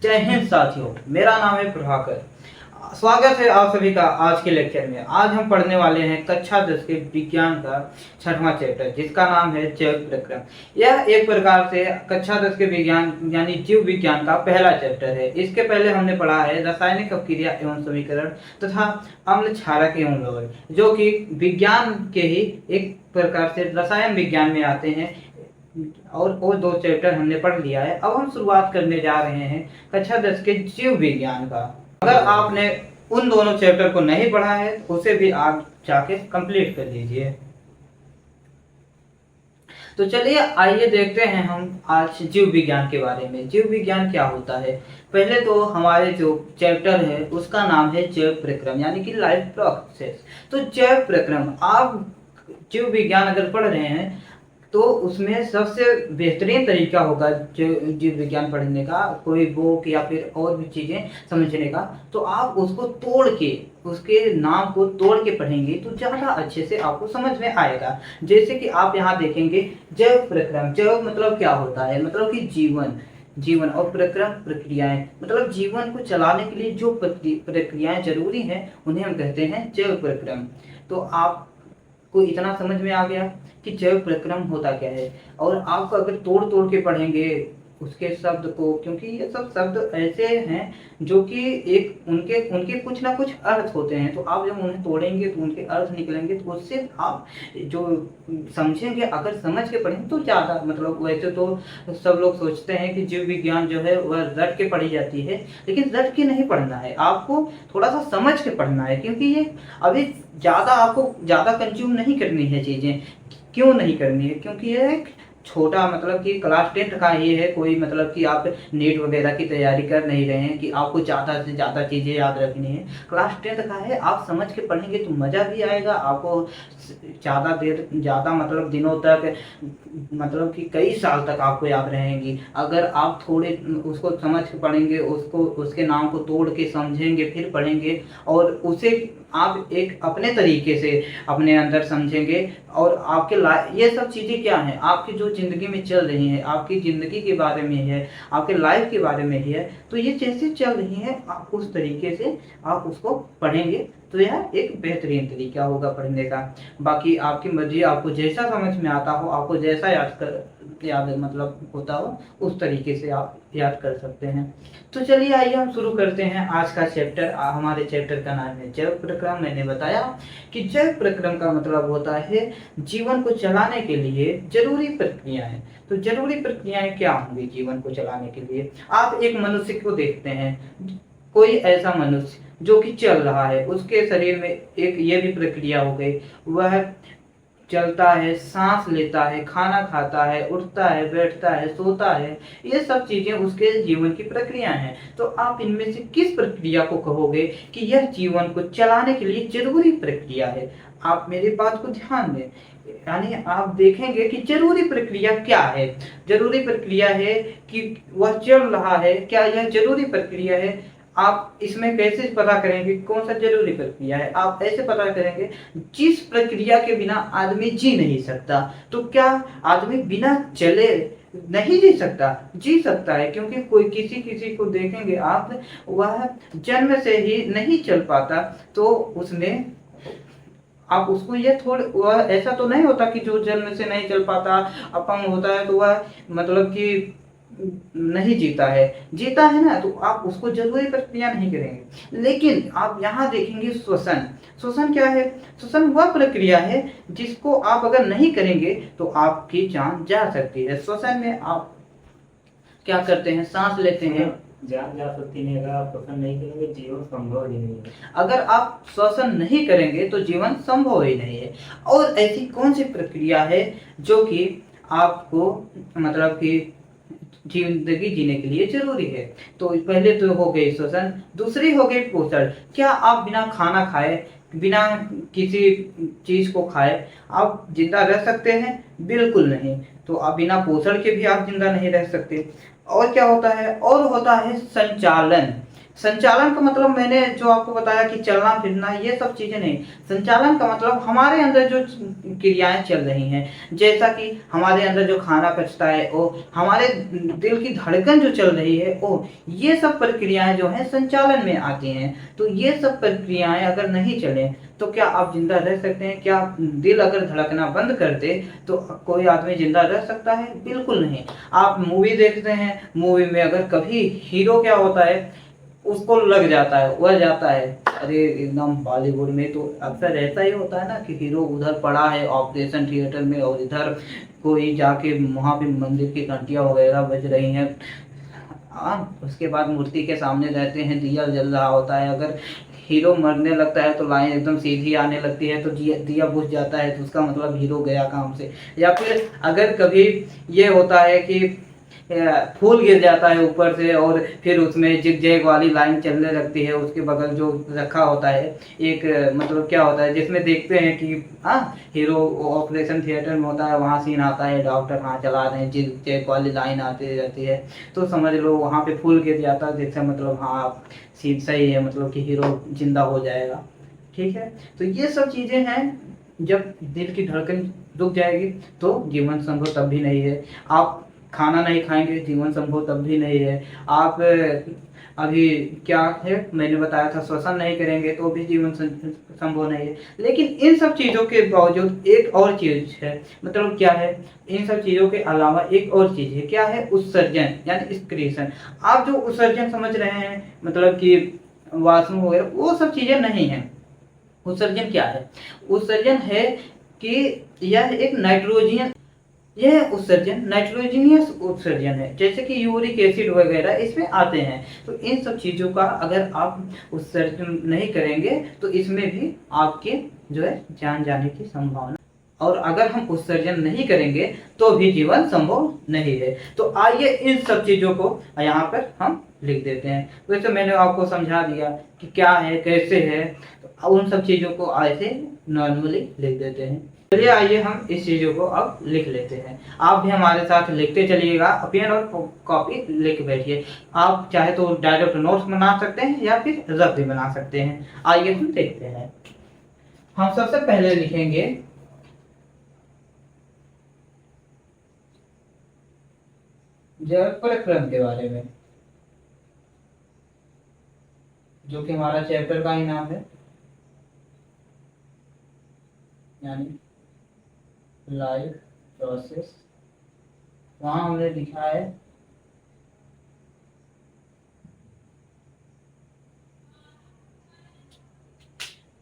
जय हिंद साथियों, मेरा नाम है प्रभाकर। स्वागत है आप सभी का आज के लेक्चर में। आज हम पढ़ने वाले हैं कक्षा 10 के विज्ञान का 6वां चैप्टर, जिसका नाम है जैव प्रक्रम। यह एक प्रकार से कक्षा 10 के विज्ञान यानी जीव विज्ञान का पहला चैप्टर है। इसके पहले हमने पढ़ा है रासायनिक अपक्रिया एवं समीकरण तथा अम्ल क्षारक एवं लवण, जो कि विज्ञान के ही एक प्रकार से रसायन विज्ञान में आते हैं। और दो चैप्टर हमने पढ़ लिया है। अब हम शुरुआत करने जा रहे हैं कक्षा 10 के जीव विज्ञान का। अगर आपने उन दोनों चैप्टर को नहीं पढ़ा है तो उसे भी आप जाके कंप्लीट कर लीजिए। तो चलिए आइए देखते हैं हम आज जीव विज्ञान के बारे में। जीव विज्ञान क्या होता है? पहले तो हमारे जो चैप्टर है उसका नाम है जैव प्रक्रम यानी कि लाइफ प्रोसेस। तो जैव प्रक्रम, आप जीव विज्ञान अगर पढ़ रहे हैं तो उसमें सबसे बेहतरीन तरीका होगा जीव विज्ञान पढ़ने का, कोई बुक या फिर और भी चीज़ें समझने का, तो आप उसको तोड़ के, उसके नाम को तोड़ के पढ़ेंगे तो ज़्यादा अच्छे से आपको समझ में आएगा। जैसे कि आप यहाँ देखेंगे जैव प्रक्रम। जैव मतलब क्या होता है? मतलब कि जीवन और प्रक्रम प्रक्रियाएं, मतलब जीवन को चलाने के लिए जो प्रक्रियाएं जरूरी हैं उन्हें हम कहते हैं जैव प्रक्रम। तो आपको इतना समझ में आ गया कि जैव प्रक्रम होता क्या है। और आपको अगर तोड़ तोड़ के पढ़ेंगे उसके शब्द को, क्योंकि ये सब शब्द ऐसे हैं जो कि एक उनके कुछ ना कुछ अर्थ होते हैं, तो आप जब उन्हें तोड़ेंगे तो उनके अर्थ निकलेंगे, तो उससे आप जो समझेंगे, अगर समझ के पढ़ेंगे तो ज़्यादा, मतलब वैसे तो सब लोग सोचते हैं कि जीव विज्ञान जो है वह रट के पढ़ी जाती है, लेकिन रट के नहीं पढ़ना है, आपको थोड़ा सा समझ के पढ़ना है। क्योंकि ये अभी आपको ज़्यादा कंज्यूम नहीं करनी है चीज़ें। क्यों नहीं करनी है? क्योंकि ये एक छोटा, मतलब कि क्लास 10 का ये है, कोई मतलब कि आप नीट वगैरह की तैयारी कर नहीं रहे हैं कि आपको ज़्यादा से ज़्यादा चीज़ें याद रखनी है। क्लास 10 का है, आप समझ के पढ़ेंगे तो मज़ा भी आएगा आपको। ज़्यादा मतलब दिनों तक, मतलब कि कई साल तक आपको याद रहेंगी। अगर आप थोड़े उसको समझ के पढ़ेंगे, उसके नाम को तोड़ के समझेंगे, फिर पढ़ेंगे और उसे आप एक अपने तरीके से अपने अंदर समझेंगे, और आपके ये सब चीज़ें क्या हैं, आपकी जो ज़िंदगी में चल रही हैं, आपकी ज़िंदगी के बारे में है, आपके लाइफ के बारे में ही है, तो ये जैसे चल रही हैं आप उस तरीके से आप उसको पढ़ेंगे तो यह एक बेहतरीन तरीका होगा पढ़ने का। बाकी आपकी मर्जी, आपको जैसा समझ में आता हो, आपको जैसा याद मतलब होता हो, उस तरीके से आप याद कर सकते हैं। तो चलिए आइए हम शुरू करते हैं आज का चैप्टर। हमारे चैप्टर का नाम है जैव प्रक्रम। मैंने बताया कि जैव प्रक्रम का मतलब होता है जीवन को चलाने के लिए जरूरी प्रक्रियाएं। तो जरूरी प्रक्रियाएं क्या होंगी जीवन को चलाने के लिए? आप एक मनुष्य को देखते हैं, कोई ऐसा मनुष्य जो कि चल रहा है, उसके शरीर में एक ये भी प्रक्रिया हो गई, वह चलता है, सांस लेता है, खाना खाता है, उठता है, बैठता है, सोता है, ये सब चीजें उसके जीवन की प्रक्रिया हैं। तो आप इनमें से किस प्रक्रिया को कहोगे कि यह जीवन को चलाने के लिए जरूरी प्रक्रिया है? आप मेरी बात को ध्यान दें, यानी आप देखेंगे कि जरूरी प्रक्रिया क्या है। जरूरी प्रक्रिया है कि वह चल रहा है, क्या यह जरूरी प्रक्रिया है? आप इसमें कैसे पता करेंगे कौन सा जरूरी प्रक्रिया है? आप ऐसे पता करेंगे, जिस प्रक्रिया के बिना आदमी जी नहीं सकता। तो क्या आदमी बिना चले नहीं जी सकता? जी सकता है, क्योंकि कोई किसी को देखेंगे आप, वह जन्म से ही नहीं चल पाता, तो उसमें आप उसको ये वह ऐसा तो नहीं होता कि जो जन्म से नहीं चल पाता, अपंग होता है, तो वह मतलब कि नहीं जीता है ना, तो आप उसको जरूरी प्रक्रिया नहीं करेंगे। लेकिन आप यहाँ देखेंगे श्वसन क्या है? श्वसन वह प्रक्रिया है जिसको आप अगर नहीं करेंगे तो आपकी जान जा सकती है। श्वसन में आप क्या करते हैं? सांस लेते हैं, जान जा सकती नहीं। अगर आप श्वसन नहीं करेंगे जीवन संभव ही नहीं है। अगर आप श्वसन नहीं करेंगे तो जीवन संभव ही नहीं है। और ऐसी कौन सी प्रक्रिया है जो कि आपको मतलब कि जिंदगी जीने के लिए जरूरी है? तो पहले तो हो गई श्वसन, दूसरी हो गई पोषण। क्या आप बिना खाना खाए, बिना किसी चीज को खाए आप जिंदा रह सकते हैं? बिल्कुल नहीं। तो आप बिना पोषण के भी आप जिंदा नहीं रह सकते। और क्या होता है? और होता है संचालन। संचालन का मतलब मैंने जो आपको बताया कि चलना फिरना ये सब चीजें नहीं। संचालन का मतलब हमारे अंदर जो क्रियाएं चल रही हैं, जैसा कि हमारे अंदर जो खाना पचता है वो, हमारे दिल की धड़कन जो चल रही है वो, ये सब प्रक्रियाएं जो हैं संचालन में आती हैं। तो ये सब प्रक्रियाएं अगर नहीं चले तो क्या आप जिंदा रह सकते हैं? क्या दिल अगर धड़कना बंद कर दे तो कोई आदमी जिंदा रह सकता है? बिल्कुल नहीं। आप मूवी देखते हैं, मूवी में अगर कभी हीरो क्या होता है, उसको लग जाता है, वह जाता है, अरे एकदम बॉलीवुड में तो अक्सर ऐसा ही होता है ना कि हीरो उधर पड़ा है ऑपरेशन थिएटर में और इधर कोई जाके वहां पे मंदिर की घंटियां वगैरह बज रही हैं। उसके बाद मूर्ति के सामने रहते हैं, दिया जल रहा होता है, अगर हीरो मरने लगता है तो लाइन एकदम सीधी आने लगती है, तो दिया बुझ जाता है, तो उसका मतलब हीरो गया काम से। या फिर अगर कभी ये होता है कि फूल गिर जाता है ऊपर से और फिर उसमें जिग जैग वाली लाइन चलने लगती है, उसके बगल जो रखा होता है एक मतलब क्या होता है जिसमें देखते हैं कि हाँ हीरो ऑपरेशन थिएटर में होता है, वहाँ सीन आता है, डॉक्टर हाँ चला रहे हैं, जिग जैग वाली लाइन आती रहती है, तो समझ लो वहाँ पे फूल गिर जाता है, जिससे मतलब हाँ सीन सही है, मतलब कि हीरो जिंदा हो जाएगा। ठीक है, तो ये सब चीजें हैं। जब दिल की धड़कन रुक जाएगी तो जीवन संभव तब भी नहीं है। आप खाना नहीं खाएंगे, जीवन संभव तब भी नहीं है। आप अभी क्या है मैंने बताया था, श्वसन नहीं करेंगे तो भी जीवन संभव नहीं है। लेकिन इन सब चीज़ों के बावजूद एक और चीज़ है, मतलब क्या है, इन सब चीज़ों के अलावा एक और चीज़ है, क्या है, उत्सर्जन यानी एक्सक्रीशन। आप जो उत्सर्जन समझ रहे हैं मतलब कि वॉशरूम वगैरह, वो सब चीज़ें नहीं है। उत्सर्जन क्या है? उत्सर्जन है कि यह एक नाइट्रोजन, यह उत्सर्जन नाइट्रोजनियस उत्सर्जन है, जैसे कि यूरिक एसिड वगैरह इसमें आते हैं। तो इन सब चीज़ों का अगर आप उत्सर्जन नहीं करेंगे तो इसमें भी आपके जो है जान जाने की संभावना, और अगर हम उत्सर्जन नहीं करेंगे तो भी जीवन संभव नहीं है। तो आइए इन सब चीज़ों को यहाँ पर हम लिख देते हैं। वैसे मैंने आपको समझा दिया कि क्या है कैसे है, तो उन सब चीज़ों को ऐसे नॉर्मली लिख देते हैं। चलिए आइए हम इस चीज़ों को अब लिख लेते हैं। आप भी हमारे साथ लिखते चलिएगा, पेन और कॉपी लिख बैठिए। आप चाहे तो डायरेक्ट नोट्स बना सकते हैं या फिर रफ भी बना सकते हैं। आइए हम देखते हैं। हम सबसे पहले लिखेंगे जल प्रक्रम के बारे में, जो कि हमारा चैप्टर का ही नाम है, यानी लाइफ प्रोसेस। वहां हमने लिखा है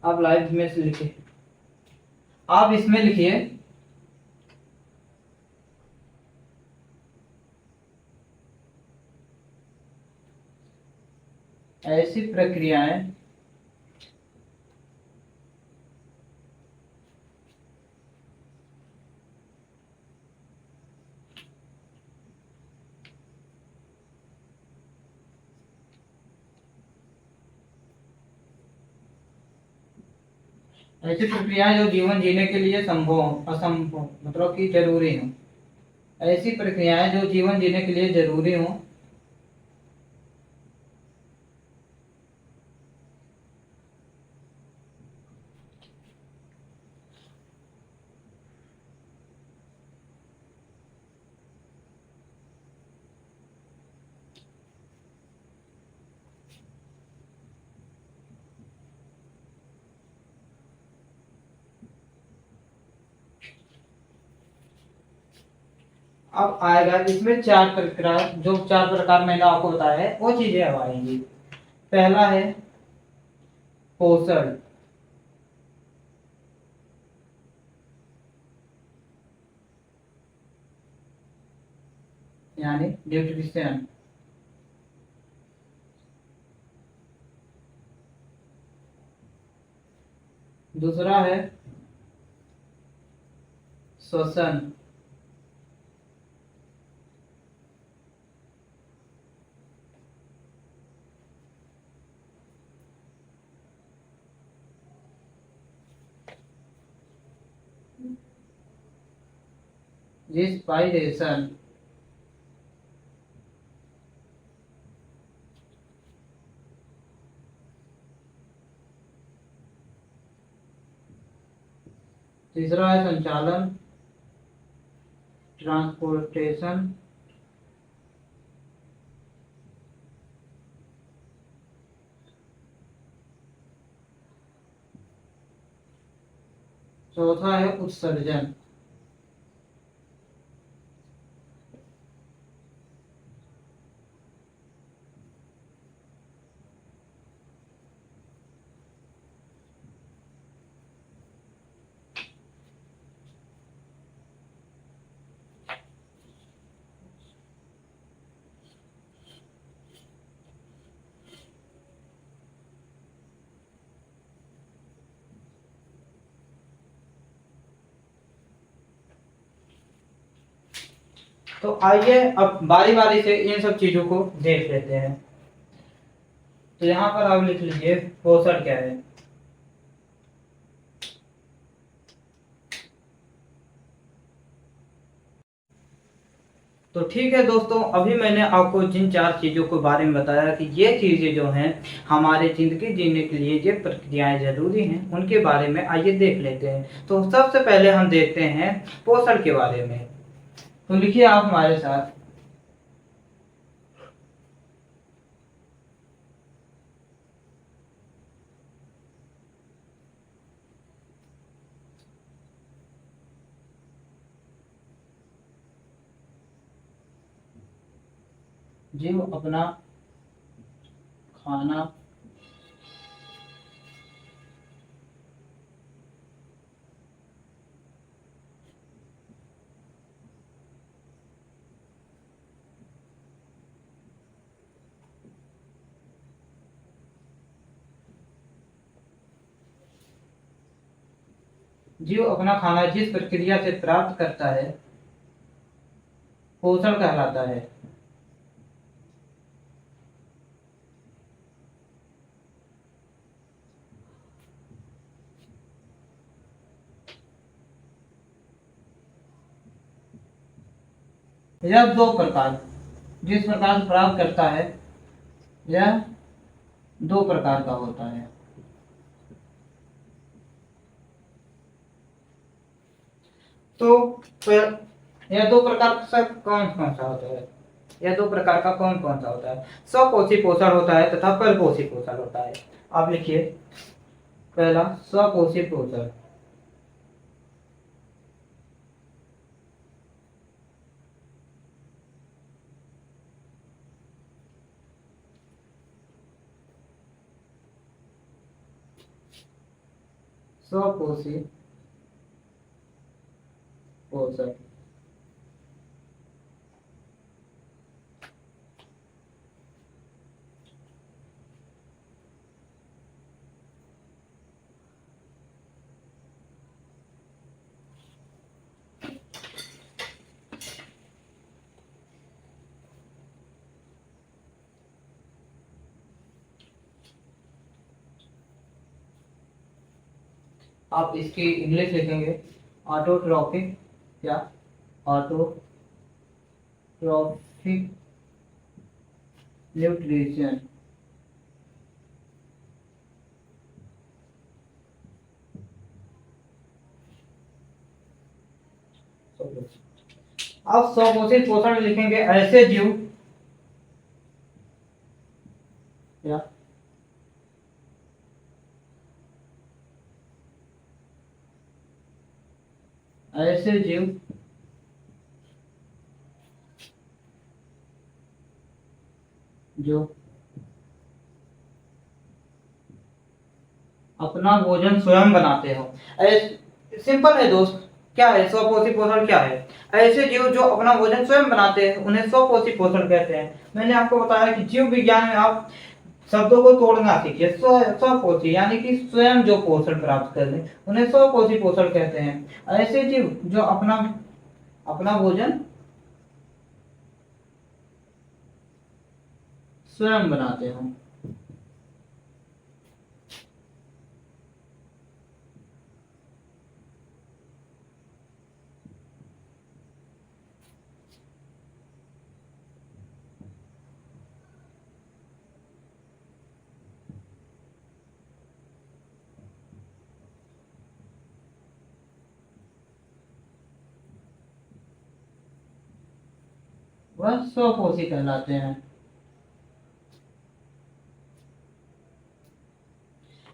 आप लाइफ में से लिखिए, आप इसमें लिखिए ऐसी प्रक्रियाएं ऐसी प्रक्रियाएं जो जीवन जीने के लिए संभव असंभव मतलब कि जरूरी हो, ऐसी प्रक्रियाएं जो जीवन जीने के लिए जरूरी हो, अब आएगा इसमें चार प्रकार, जो चार प्रकार मैंने आपको बताया है वो चीजें अब आएंगी। पहला है पोषण, यानी न्यूट्रिशन। दूसरा है श्वसन, रिस्पाइरेशन, तीसरा है संचालन, ट्रांसपोर्टेशन, चौथा है उत्सर्जन। तो आइए अब बारी बारी से इन सब चीजों को देख लेते हैं। तो यहाँ पर आप लिख लीजिए पोषण क्या है। तो ठीक है दोस्तों, अभी मैंने आपको जिन 4 चीज़ों के बारे में बताया कि ये चीज़ें जो हैं हमारे ज़िंदगी जीने के लिए ये प्रक्रियाएं ज़रूरी हैं, उनके बारे में आइए देख लेते हैं। तो सबसे पहले हम देखते हैं पोषण के बारे में। तो लिखिए आप हमारे साथ। जीव अपना खाना जीव अपना खाना जिस प्रक्रिया से प्राप्त करता है पोषण कहलाता है। यह 2 प्रकार, जिस प्रकार से प्राप्त करता है यह 2 प्रकार का होता है। तो यह 2 प्रकार का कौन कौन सा होता है? यह 2 प्रकार का कौन कौन सा होता है? स्वपोषी पोषण होता है तथा परपोषी पोषण होता है। आप लिखिए पहला स्वपोषी पोषण। स्वपोषी पोषण। आप इसकी इंग्लिश लिखेंगे ऑटोट्रॉफिक या ऑटोट्रॉफिक न्यूट्रिशन। आप स्वपोषी पोषण लिखेंगे ऐसे जीव या ऐसे जीव जो अपना भोजन स्वयं बनाते हो। सिंपल है दोस्त, क्या है स्वपोषी पोषण? क्या है? ऐसे जीव जो अपना भोजन स्वयं बनाते हैं उन्हें स्वपोषी पोषण कहते हैं। मैंने आपको बताया कि जीव विज्ञान में आप शब्दों को तोड़ना सीखिए। स्वपोषी यानी कि स्वयं जो पोषण प्राप्त कर ले उन्हें स्वपोषी पोषण कहते हैं। ऐसे जीव जो अपना अपना भोजन स्वयं बनाते हो। वह स्वपोषी कहलाते हैं।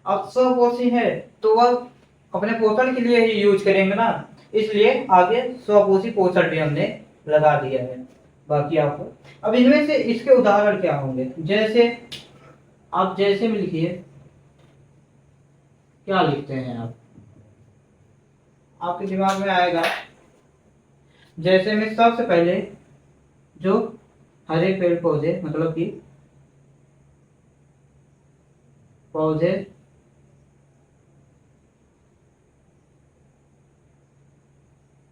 अब स्वपोषी है तो वह अपने पोषण के लिए ही यूज करेंगे ना, इसलिए आगे स्वपोषी पोषण भी हमने लगा दिया है। बाकी आपको अब इनमें से इसके उदाहरण क्या होंगे, जैसे आप जैसे में लिखिए, क्या लिखते हैं आप, आपके दिमाग में आएगा। जैसे में सबसे पहले जो हरे पेड़ पौधे मतलब कि पौधे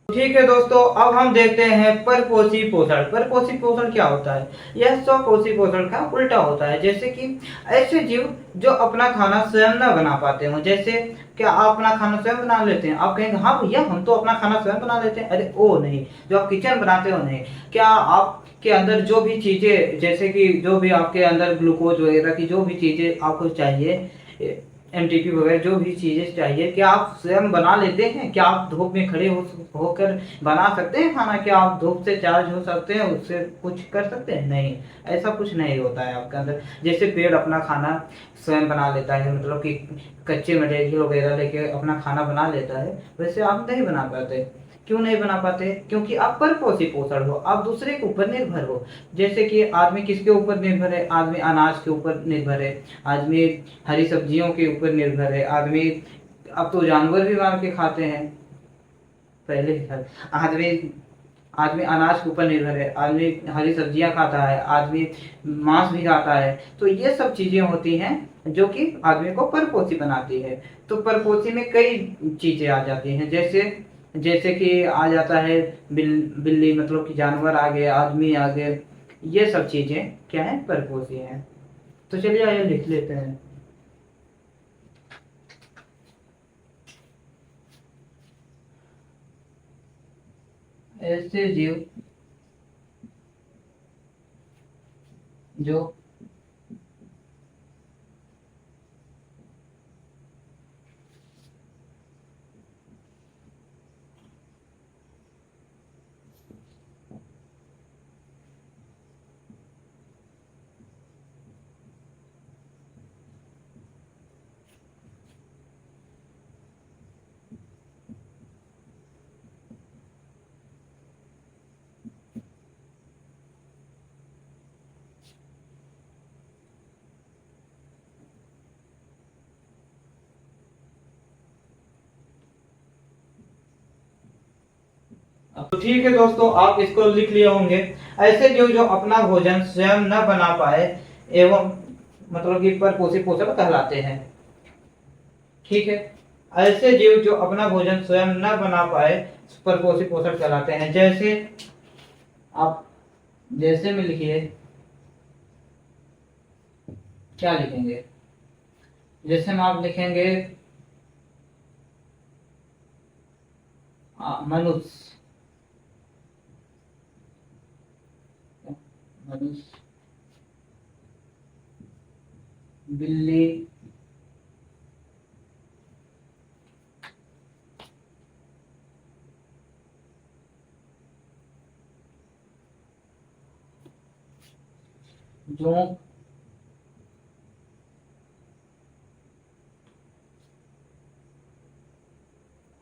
ठीक है दोस्तों, अब हम देखते हैं परपोषी पोषण। परपोषी पोषण क्या होता है? यह स्वपोषी पोषण का उल्टा होता है। जैसे कि ऐसे जीव जो अपना खाना स्वयं न बना पाते हो। जैसे क्या आप अपना खाना स्वयं बना लेते हैं? आप कहेंगे हाँ भैया हम तो अपना खाना स्वयं बना लेते हैं। अरे ओ नहीं, जो आप किचन बनाते हो नहीं। क्या आपके अंदर जो भी चीजें, जैसे कि जो भी आपके अंदर ग्लूकोज वगैरह की जो भी चीजें आपको चाहिए, एमटीपी वगैरह जो भी चीजें चाहिए, क्या आप स्वयं बना लेते हैं? क्या आप धूप में खड़े होकर बना सकते हैं खाना? क्या आप धूप से चार्ज हो सकते हैं, उससे कुछ कर सकते हैं? नहीं, ऐसा कुछ नहीं होता है आपके अंदर। जैसे पेड़ अपना खाना स्वयं बना लेता है, मतलब कि कच्चे मटेरियल वगैरह लेके अपना खाना बना लेता है, वैसे आप नहीं बना पाते। क्यों नहीं बना पाते? क्योंकि आप परपोषी पोषण हो, आप दूसरे के ऊपर निर्भर हो। जैसे कि आदमी किसके ऊपर निर्भर है? आदमी अनाज के ऊपर निर्भर है, आदमी हरी सब्जियों के ऊपर निर्भर है, आदमी अब तो जानवर भी मार के खाते हैं। पहले आदमी आदमी अनाज के ऊपर निर्भर है, आदमी हरी सब्जियां खाता है, आदमी मांस भी खाता है। तो ये सब चीजें होती हैं जो कि आदमी को परपोषी बनाती है। तो परपोषी में कई चीजें आ जाती हैं, जैसे जैसे कि आ जाता है बिल्ली, मतलब कि जानवर आ गए, आदमी आ गए। ये सब चीजें क्या है? परपोषी हैं। तो चलिए आइए लिख लेते हैं। ऐसे जीव जो तो ठीक है दोस्तों, आप इसको लिख लिए होंगे। ऐसे जीव जो अपना भोजन स्वयं न बना पाए एवं मतलब कि परपोषी पोषक कहलाते हैं। ठीक है, ऐसे जीव जो अपना भोजन स्वयं न बना पाए परपोषी पोषक कहलाते हैं। जैसे आप जैसे में लिखिए, क्या लिखेंगे? जैसे में आप लिखेंगे मनुष्य, मनुष्य, बिल्ली, जोंक,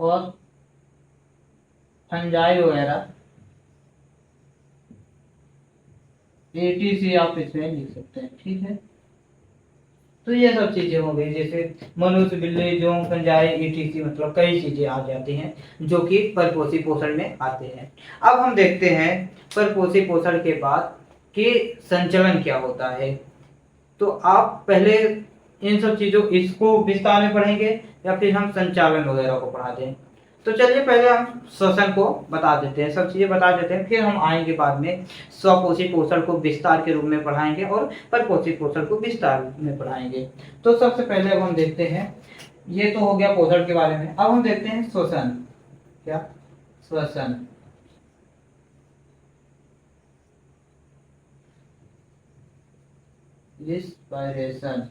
और फंजाई वगैरह, एटीसी आप इसमें लिख सकते हैं। ठीक है, तो ये सब चीजें हो गई, जैसे मनुष्य, बिल्ली, जोंक, फंजाई, ईटीसी, मतलब कई चीजें आ जाती हैं जो कि परपोषी पोषण में आते हैं। अब हम देखते हैं परपोषी पोषण के बाद कि संचलन क्या होता है। तो आप पहले इन सब चीजों इसको विस्तार में पढ़ेंगे या फिर हम संचालन वगैरह को पढ़ा दें? तो चलिए पहले हम श्वसन को बता देते हैं, सब चीजें बता देते हैं, फिर हम आएंगे बाद में स्वपोषी पोषण को विस्तार के रूप में पढ़ाएंगे और परपोषी पोषण को विस्तार में पढ़ाएंगे। तो सबसे पहले अब हम देखते हैं, ये तो हो गया पोषण के बारे में। अब हम देखते हैं श्वसन। क्या? श्वसन। रिस्पायरेशन।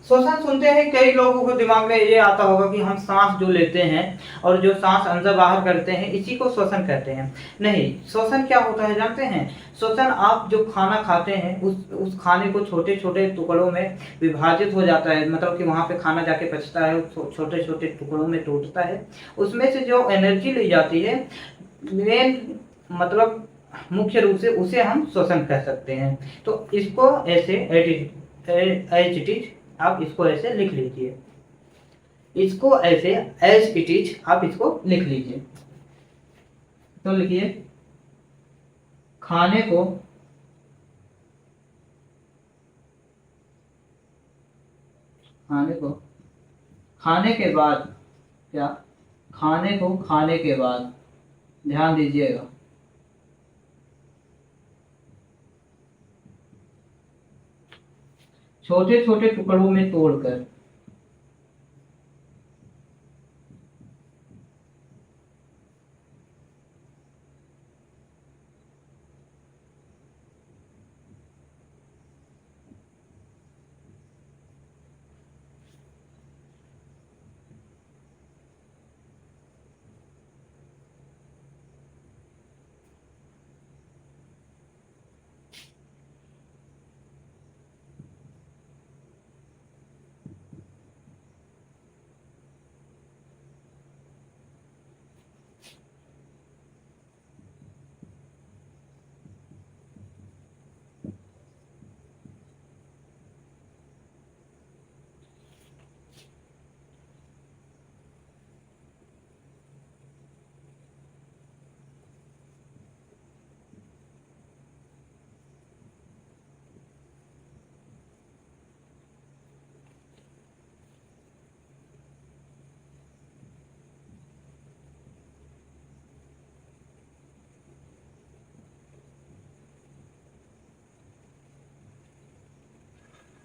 श्वसन सुनते हैं कई लोगों को दिमाग में ये आता होगा कि हम सांस जो लेते हैं और जो सांस अंदर बाहर करते हैं इसी को श्वसन कहते हैं। नहीं, श्वसन क्या होता है जानते हैं? श्वसन आप जो खाना खाते हैं उस खाने को छोटे छोटे टुकड़ों में विभाजित हो जाता है, मतलब कि वहाँ पे खाना जाके पचता है, छोटे छोटे टुकड़ों में टूटता है, उसमें से जो एनर्जी ली जाती है, मेन मतलब मुख्य रूप से उसे हम श्वसन कह सकते हैं। तो इसको ऐसे एज इट इज आप इसको ऐसे लिख लीजिए, इसको ऐसे एज इट इज आप इसको लिख लीजिए। तो लिखिए, खाने को खाने के बाद, क्या खाने को खाने के बाद, ध्यान दीजिएगा, छोटे छोटे टुकड़ों में तोड़कर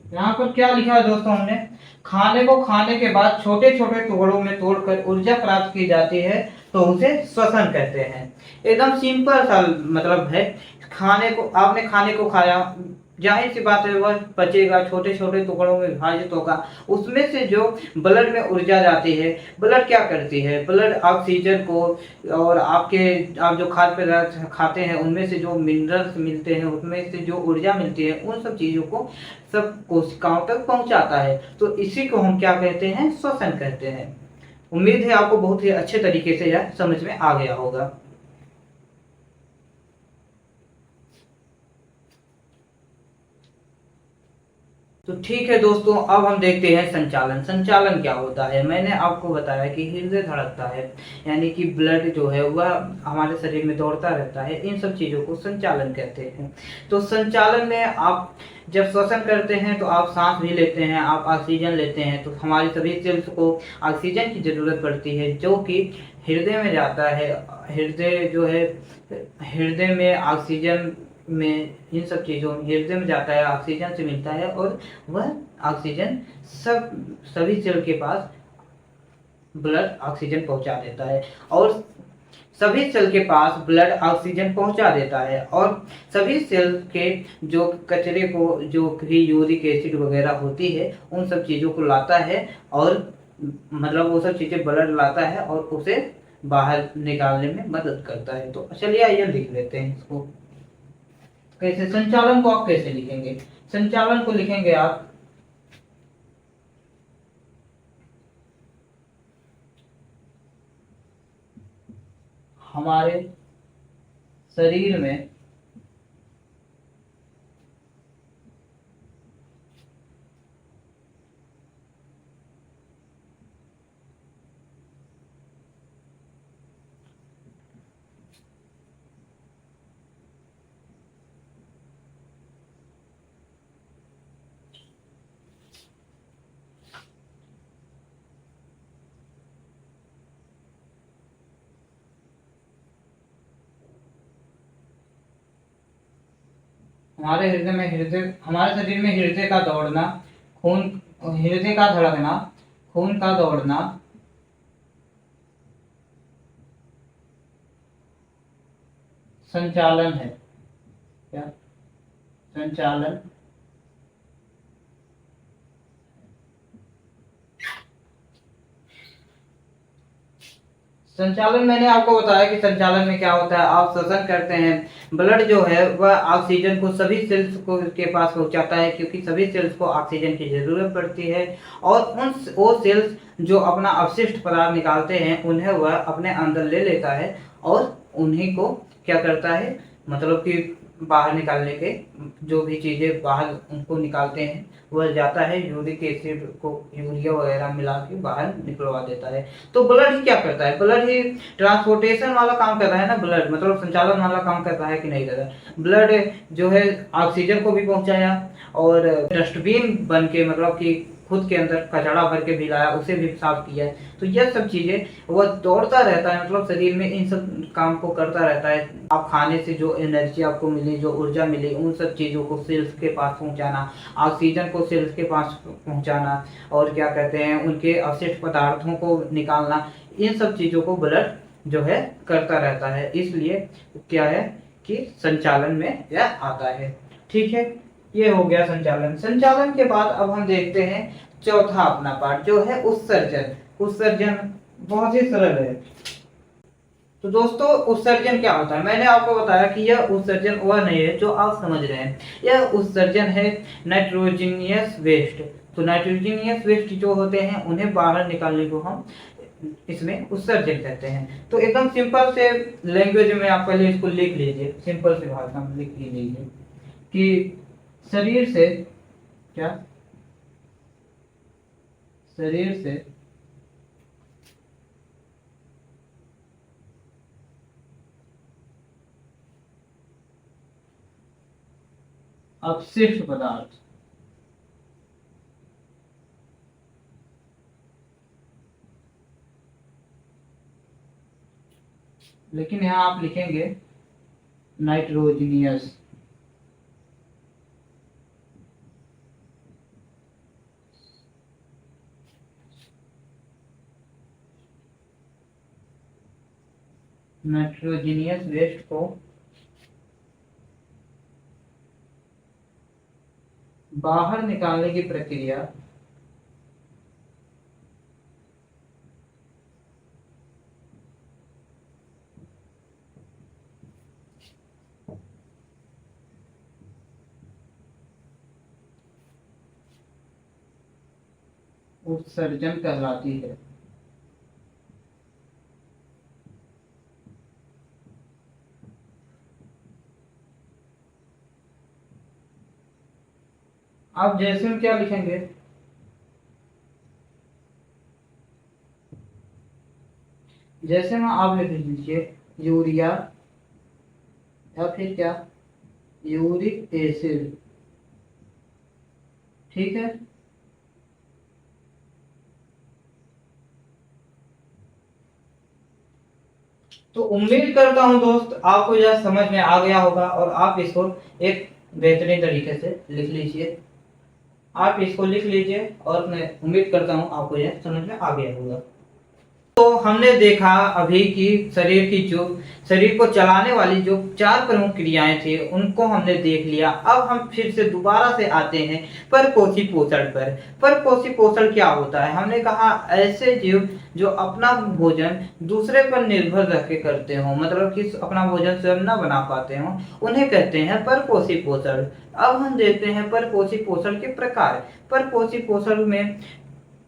यहाँ पर क्या लिखा है दोस्तों? हमने खाने को खाने के बाद छोटे छोटे टुकड़ों में तोड़कर ऊर्जा प्राप्त की जाती है तो उसे श्वसन कहते हैं। एकदम सिंपल सा मतलब है। खाने को आपने खाने को खाया, जाहिर सी बात है वह पचेगा, छोटे छोटे टुकड़ों में विभाजित होगा, उसमें से जो ब्लड में ऊर्जा जाती है, ब्लड क्या करती है? ब्लड ऑक्सीजन को और आप जो खाद्य पदार्थ खाते हैं उनमें से जो मिनरल्स मिलते हैं, उसमें से जो ऊर्जा मिलती है, उन सब चीज़ों को सब कोशिकाओं तक पहुंचाता है। तो इसी को हम क्या कहते हैं? श्वसन कहते हैं। उम्मीद है आपको बहुत ही अच्छे तरीके से यह समझ में आ गया होगा। तो ठीक है दोस्तों, अब हम देखते हैं संचालन। संचालन क्या होता है? मैंने आपको बताया कि हृदय धड़कता है, यानी कि ब्लड जो है वह हमारे शरीर में दौड़ता रहता है। इन सब चीज़ों को संचालन कहते हैं। तो संचालन में आप जब श्वसन करते हैं तो आप सांस भी लेते हैं, आप ऑक्सीजन लेते हैं, तो हमारी सभी सेल्स को ऑक्सीजन की ज़रूरत पड़ती है जो कि हृदय में जाता है। हृदय जो है, हृदय में ऑक्सीजन में, इन सब चीज़ों में हृदय में जाता है, ऑक्सीजन से मिलता है और वह ऑक्सीजन सभी सेल के पास ब्लड ऑक्सीजन पहुंचा देता है और सभी सेल के पास ब्लड ऑक्सीजन पहुंचा देता है और सभी सेल के जो कचरे को, जो भी यूरिक एसिड वगैरह होती है, उन सब चीज़ों को लाता है और मतलब वो सब चीज़ें ब्लड लाता है और उसे बाहर निकालने में मदद करता है। तो चलिए ये लिख लेते हैं इसको। कैसे संचालन को आप कैसे लिखेंगे? संचालन को लिखेंगे आप हमारे शरीर में हमारे शरीर में हृदय का दौड़ना, खून, हृदय का धड़कना, खून का दौड़ना, संचालन है। क्या? संचालन। संचालन मैंने आपको बताया कि संचालन में क्या होता है, आप श्वसन करते हैं। ब्लड जो है वह ऑक्सीजन को सभी सेल्स को के पास पहुंचाता है, क्योंकि सभी सेल्स को ऑक्सीजन की जरूरत पड़ती है। और वो सेल्स जो अपना अपशिष्ट पदार्थ निकालते हैं उन्हें वह अपने अंदर ले लेता है और उन्हीं को क्या करता है, मतलब कि बाहर निकालने के जो भी चीजें बाहर उनको निकालते हैं वह जाता है, यूरिक एसिड को यूरिया वगैरह मिला के बाहर निकलवा देता है। तो ब्लड ही क्या करता है, ब्लड ही ट्रांसपोर्टेशन वाला काम कर रहा है ना, ब्लड मतलब संचालन वाला काम कर रहा है कि नहीं कर रहा है। ब्लड जो है ऑक्सीजन को भी पहुंचाया और डस्टबिन बन के मतलब कि खुद के अंदर कचरा भर के भी लाया, उसे भी साफ किया। तो यह सब चीजें वह दौड़ता रहता है, मतलब शरीर में इन सब काम को करता रहता है। आप खाने से जो एनर्जी आपको मिली, जो ऊर्जा मिली, उन सब चीजों को सेल्स के पास पहुंचाना, ऑक्सीजन को सेल्स के पास पहुंचाना, और क्या कहते हैं उनके अवशिष्ट पदार्थों को निकालना, इन सब चीजों को ब्लड जो है करता रहता है। इसलिए क्या है कि संचालन में यह आता है। ठीक है, ये हो गया संचालन। संचालन के बाद अब हम देखते हैं चौथा अपना पार्ट जो है उत्सर्जन। उत्सर्जन बहुत ही सरल है। तो दोस्तों उत्सर्जन क्या होता है, मैंने आपको बताया कि यह उत्सर्जन वह नहीं है जो आप समझ रहे हैं। यह उत्सर्जन है नाइट्रोजनियस वेस्ट। तो नाइट्रोजनियस वेस्ट जो होते हैं उन्हें बाहर निकालने को हम इसमें उत्सर्जन कहते हैं। तो एकदम सिंपल से लैंग्वेज में आप पहले इसको लिख लीजिए, सिंपल से भाषा में लिख लीजिए कि शरीर से क्या, शरीर से अपशिष्ट पदार्थ लेकिन यहां आप लिखेंगे नाइट्रोजनियस। नाइट्रोजनियस वेस्ट को बाहर निकालने की प्रक्रिया उत्सर्जन कहलाती है। आप जैसे में क्या लिखेंगे, जैसे में आप लिख लीजिए यूरिया या फिर क्या, यूरिक एसिड। ठीक है, तो उम्मीद करता हूं दोस्त आपको यह समझ में आ गया होगा और आप इसको एक बेहतरीन तरीके से लिख लीजिए। आप इसको लिख लीजिए और मैं उम्मीद करता हूं आपको यह समझ में आ गया होगा। तो हमने देखा अभी कि शरीर की जो शरीर को चलाने वाली जो चार प्रमुख क्रियाएं थी उनको हमने देख लिया। अब हम फिर से दोबारा से आते हैं परपोषी पोषण पर। परपोषी पोषण क्या होता है, हमने कहा ऐसे जीव जो अपना भोजन दूसरे पर निर्भर रह के करते हो, मतलब कि अपना भोजन स्वयं न बना पाते हो, उन्हें कहते हैं परपोषी पोषण। अब हम देखते हैं परपोषी पोषण के प्रकार। परपोषी पोषण में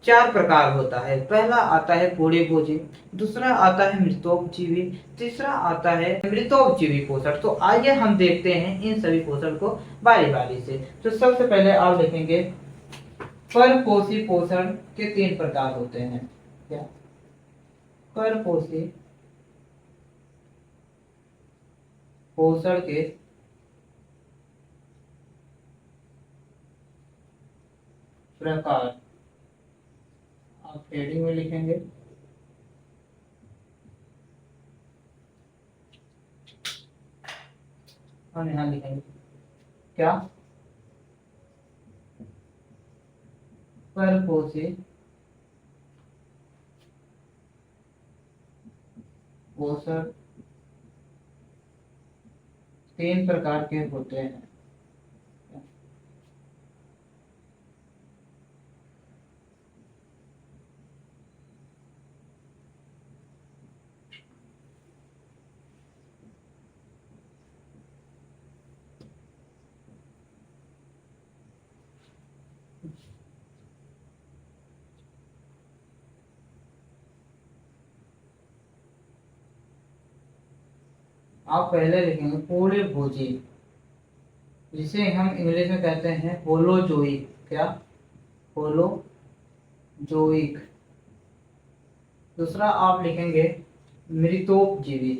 चार प्रकार होता है। पहला आता है पूर्ण भोजी, दूसरा आता है मृतोपजीवी, तीसरा आता है मृतोपजीवी पोषण। तो आइए हम देखते हैं इन सभी पोषण को बारी बारी से। तो सबसे पहले आप देखेंगे परपोषी पोषण के तीन प्रकार होते हैं। क्या, परपोषी पोषण के प्रकार आप हेडिंग में लिखेंगे। हम यहाँ लिखेंगे क्या, परपोषी पोषण तीन प्रकार के होते हैं। आप पहले लिखेंगे पूरे भोजी, जिसे हम इंग्लिश में कहते हैं होलोजोइक। क्या? होलोजोइक। दूसरा आप लिखेंगे मृतोपजीवी।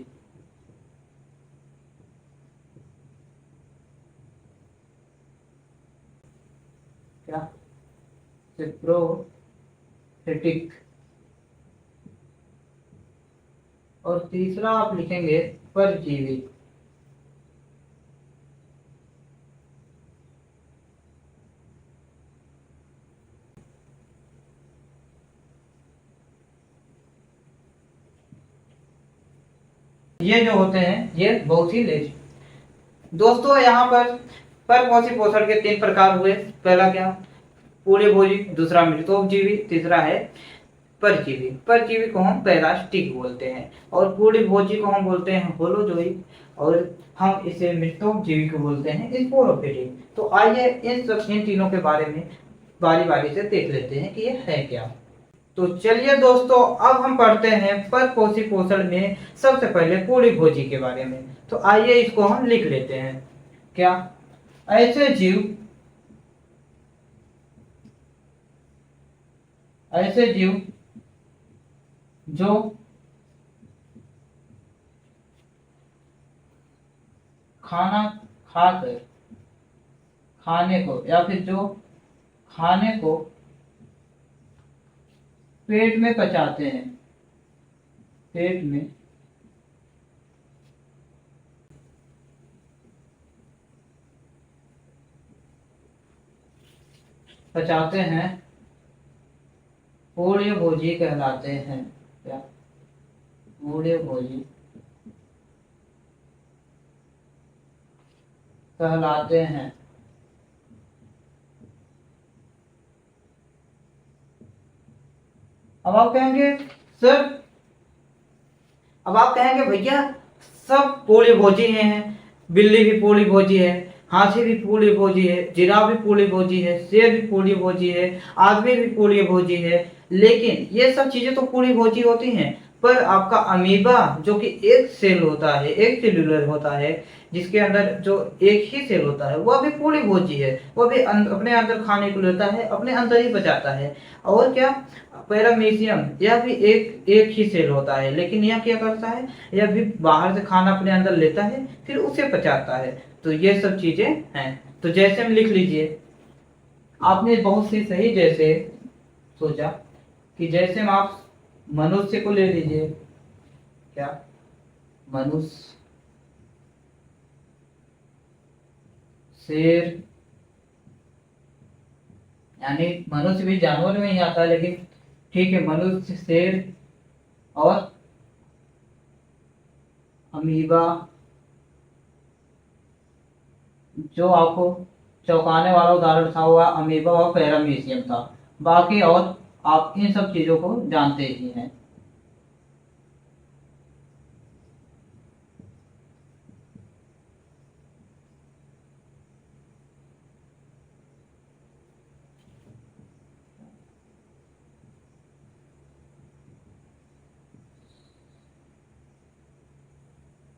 क्या? सिप्रोफिटिक। और तीसरा आप लिखेंगे परजीवी। ये जो होते हैं ये बहुत ही लेज। दोस्तों यहाँ पर पोषी पोषण के 3 प्रकार हुए। पहला क्या? पूरे भोजी, दूसरा मृतोपजीवी, तीसरा है परजीवी। परजीवी को हम पैरासिटिक बोलते हैं और पूरे भोजी को हम बोलते हैं होलोजोइक, और हम इसे मृतोपजीवी को बोलते हैं स्पोरोफिटिक। तो आइए इन तीनों के बारे में बारी बारी से देख लेते हैं कि ये है क्या। तो चलिए दोस्तों, अब हम पढ़ते हैं परपोषी पोषण में सबसे पहले पूरी भोजी के बारे में। तो आइए इसको हम लिख लेते हैं। क्या? ऐसे जीव जो खाना खाकर खाने को या फिर जो खाने को पेट में पचाते हैं, पेट में पचाते हैं, पूर्ण भोजी कहलाते हैं। क्या? पूर्ण भोजी कहलाते हैं। अब आप कहेंगे सर, अब आप कहेंगे भैया सब पूरी भोजी हैं, बिल्ली भी पूरी भोजी है, हाथी भी पूरी भोजी है, जिराफ भी पूरी भोजी है, शेर भी पूरी भोजी है, आदमी भी पूरी भोजी है। लेकिन ये सब चीजें तो पूरी भोजी होती हैं, पर आपका अमीबा जो कि एक सेल होता है, एक सेलुलर होता है, जिसके अंदर जो एक ही सेल होता है, वह भी पूरी भोजी है। वह भी अपने अंदर खाने को लेता है, अपने अंदर ही बचाता है। और क्या? पैरामीशियम, यह भी एक ही सेल होता है, लेकिन यह क्या करता है? यह भी बाहर से खाना अपने अंदर लेता है, फिर उसे पचाता है। तो ये सब चीजें हैं। तो जैसे हम लिख लीजिए, आपने बहुत सी सही जैसे सोचा कि जैसे हम आप मनुष्य को ले लीजिए। क्या? मनुष्य, शेर, यानी मनुष्य भी जानवर में ही आता है, लेकिन ठीक है, मनुष्य, शेर और अमीबा। जो आपको चौंकाने वाला उदाहरण था वह अमीबा और पैरामीशियम था। बाकी और आप इन सब चीजों को जानते ही हैं।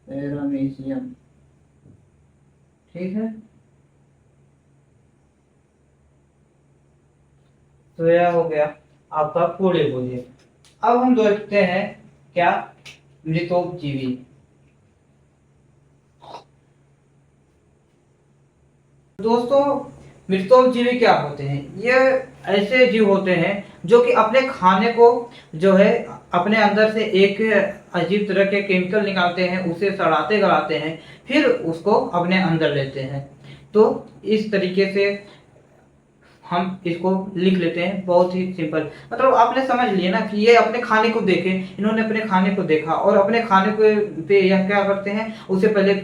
पैरामीशियम, ठीक है। तो यह हो गया आपका पूरे भोजी। अब हम देखते हैं क्या? मृतोपजीवी। दोस्तों, मृतोपजीवी क्या होते हैं? ये ऐसे जीव होते हैं जो कि अपने खाने को जो है अपने अंदर से एक अजीब तरह के केमिकल निकालते हैं, उसे सड़ाते गलाते हैं, फिर उसको अपने अंदर लेते हैं। तो इस तरीके से हम इसको लिख लेते हैं, बहुत ही सिंपल। मतलब आपने समझ लिया ना कि ये अपने खाने को देखे, इन्होंने अपने खाने को देखा और अपने खाने को पे यह क्या करते हैं, उसे पहले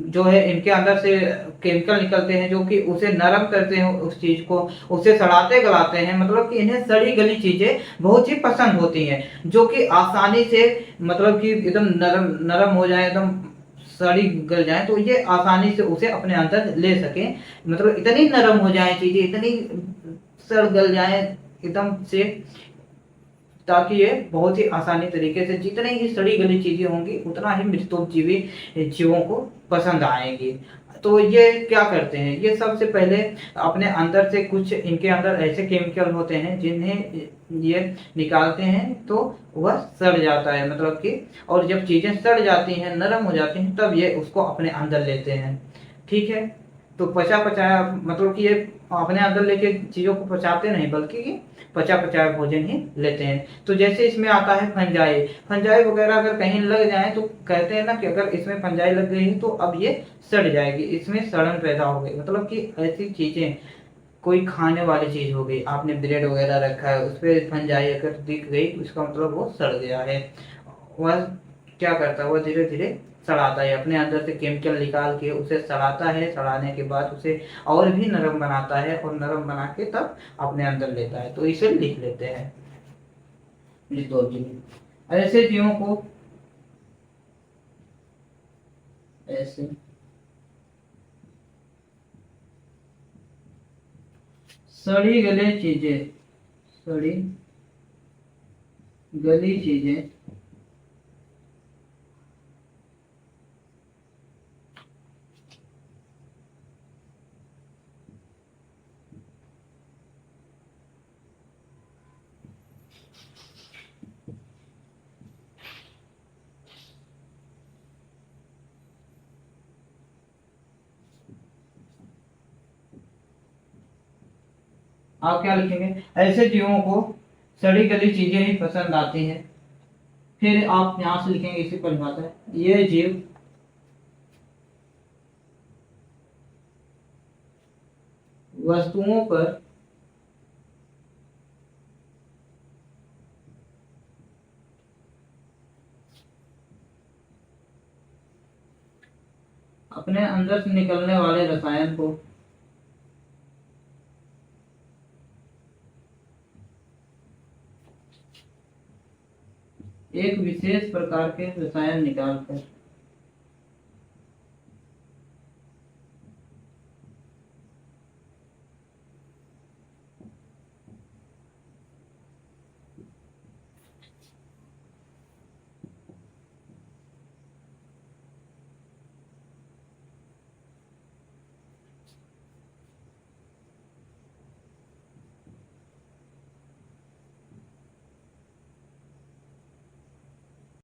जो है इनके अंदर से केमिकल निकलते हैं जो कि उसे नरम करते हैं, उस चीज को उसे सड़ाते गलाते हैं। मतलब कि इन्हें सड़ी गली चीजें बहुत ही पसंद होती हैं, जो कि आसानी से मतलब कि एकदम नरम नरम हो जाए, एकदम सड़ी गल जाए, तो ये आसानी से उसे अपने अंदर ले सके। मतलब इतनी नरम हो जाए चीजें, इतनी सड़ गल जाए एकदम से, ताकि ये बहुत ही आसानी तरीके से, जितनी ही सड़ी गली चीजें होंगी उतना ही मृतोपजीवी जीवों को पसंद आएंगी। तो ये क्या करते हैं, ये सबसे पहले अपने अंदर से कुछ इनके अंदर ऐसे केमिकल होते हैं जिन्हें ये निकालते हैं तो वह सड़ जाता है, मतलब कि, और जब चीजें सड़ जाती हैं, नरम हो जाती हैं, तब ये उसको अपने अंदर लेते हैं। ठीक है, तो पचा पचाया मतलब कि ये अपने अंदर लेके चीजों को पचाते नहीं, बल्कि ये पचा पचाया भोजन ही लेते हैं। तो जैसे इसमें आता है फंजाई, फंजाई वगैरह अगर कहीं लग जाए तो कहते हैं ना कि अगर इसमें फंजाई लग गई है तो अब ये सड़ जाएगी, इसमें सड़न पैदा हो गई, मतलब कि ऐसी चीजें, कोई खाने वाली चीज हो गई, आपने ब्रेड वगैरह रखा है उस पर फंजाई अगर दिख गई तो इसका मतलब वो सड़ गया है। वह क्या करता है, वह धीरे धीरे सड़ाता है, अपने अंदर से केमिकल निकाल के उसे सड़ाता है, सड़ाने के बाद उसे और भी नरम बनाता है, और नरम बना के तब अपने अंदर लेता है। तो इसे लिख लेते हैं मृतोपजीवी। ऐसे जीवों को ऐसे सड़ी गली चीजें, सड़ी गली चीजें आप क्या लिखेंगे, ऐसे जीवों को सड़ी गली चीजें ही पसंद आती हैं। फिर आप यहां से लिखेंगे इसी परिभाषा है, ये जीव वस्तुओं पर अपने अंदर से निकलने वाले रसायन को एक विशेष प्रकार के रसायन निकालकर